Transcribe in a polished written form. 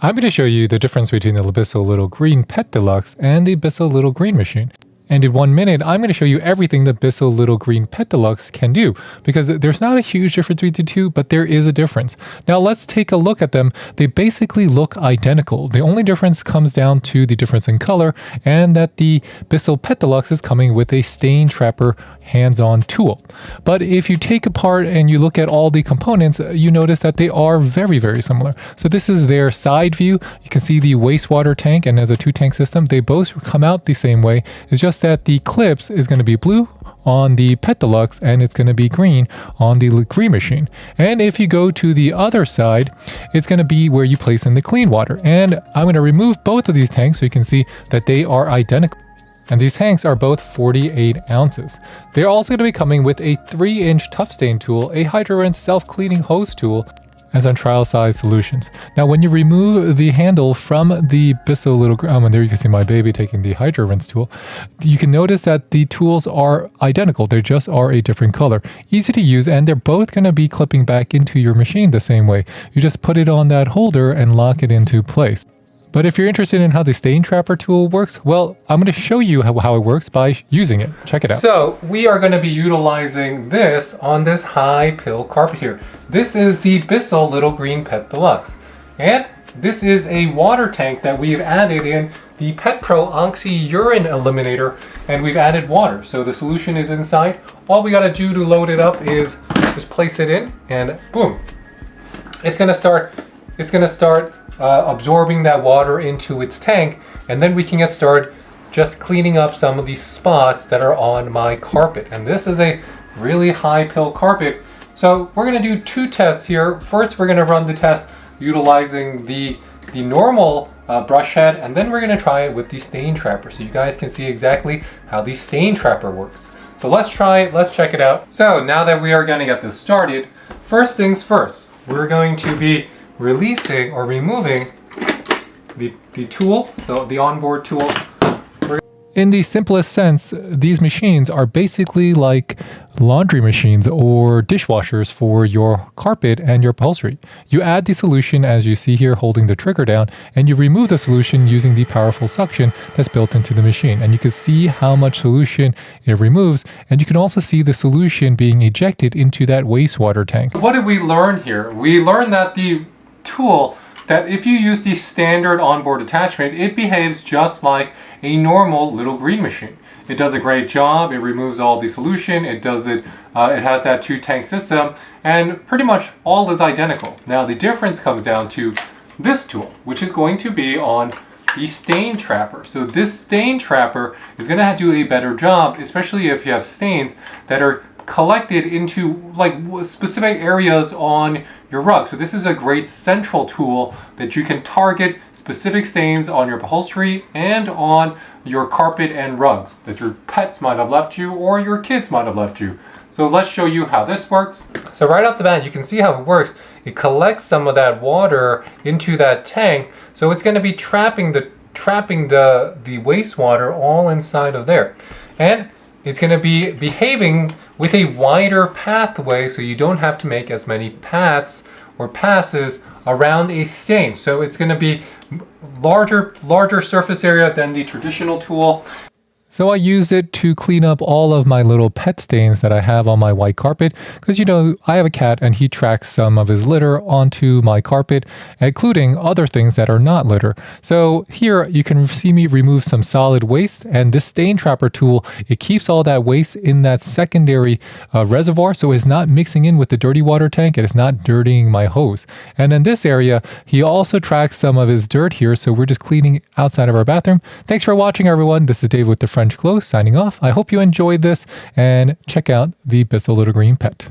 I'm going to show you the difference between the BISSELL Little Green Pet Deluxe and the BISSELL Little Green machine. And in 1 minute, I'm going to show you everything that BISSELL Little Green Pet Deluxe can do, because there's not a huge difference between the two, but there is a difference. Now let's take a look at them. They basically look identical. The only difference comes down to the difference in color, and that the BISSELL Pet Deluxe is coming with a stain trapper hands-on tool. But if you take apart and you look at all the components, you notice that they are very, very similar. So this is their side view. You can see the wastewater tank, and as a 2-tank system, they both come out the same way. It's just that the clips is going to be blue on the Pet Deluxe and it's going to be green on the green machine. And if you go to the other side, it's going to be where you place in the clean water. And I'm going to remove both of these tanks so you can see that they are identical. And these tanks are both 48 ounces. They're also going to be coming with a 3-inch tough stain tool, a HydroRinse self-cleaning hose tool, as on trial size solutions. Now when you remove the handle from the BISSELL Little Green, and there you can see my baby taking the HydroRinse tool, you can notice that the tools are identical. They just are a different color. Easy to use, and they're both going to be clipping back into your machine the same way. You just put it on that holder and lock it into place. But if you're interested in how the stain trapper tool works, well, I'm going to show you how it works by using it. Check it out. So we are going to be utilizing this on this high pill carpet here. This is the BISSELL Little Green Pet Deluxe. And this is a water tank that we've added in the Pet Pro Oxy Urine Eliminator, and we've added water. So the solution is inside. All we got to do to load it up is just place it in, and boom. It's going to start absorbing that water into its tank, and then we can get started just cleaning up some of these spots that are on my carpet. And this is a really high pill carpet. So we're going to do 2 tests here. First, we're going to run the test utilizing the normal brush head, and then we're going to try it with the stain trapper so you guys can see exactly how the stain trapper works. So let's try it, let's check it out. So now that we are going to get this started, first things first, we're going to be releasing or removing the tool, so the onboard tool. In the simplest sense, these machines are basically like laundry machines or dishwashers for your carpet and your upholstery. You add the solution, as you see here holding the trigger down, and you remove the solution using the powerful suction that's built into the machine. And you can see how much solution it removes, and you can also see the solution being ejected into that wastewater tank. What did we learn here? We learned that the tool, that if you use the standard onboard attachment, it behaves just like a normal little green machine. It does a great job. It removes all the solution. It has that 2-tank system, and pretty much all is identical. Now the difference comes down to this tool, which is going to be on the stain trapper. So this stain trapper is going to do a better job, especially if you have stains that are collected into like specific areas on your rug. So this is a great central tool that you can target specific stains on your upholstery and on your carpet and rugs that your pets might have left you or your kids might have left you. So let's show you how this works. So right off the bat, you can see how it works. It collects some of that water into that tank. So it's going to be trapping the wastewater all inside of there. And it's going to be behaving with a wider pathway, so you don't have to make as many paths or passes around a stain. So it's going to be larger surface area than the traditional tool. So I used it to clean up all of my little pet stains that I have on my white carpet, because, you know, I have a cat and he tracks some of his litter onto my carpet, including other things that are not litter. So here you can see me remove some solid waste, and this stain trapper tool, it keeps all that waste in that secondary reservoir, so it's not mixing in with the dirty water tank and it's not dirtying my hose. And in this area, he also tracks some of his dirt here, so we're just cleaning outside of our bathroom. Thanks for watching, everyone. This is Dave with the French Close signing off. I hope you enjoyed this, and check out the BISSELL Little Green Pet.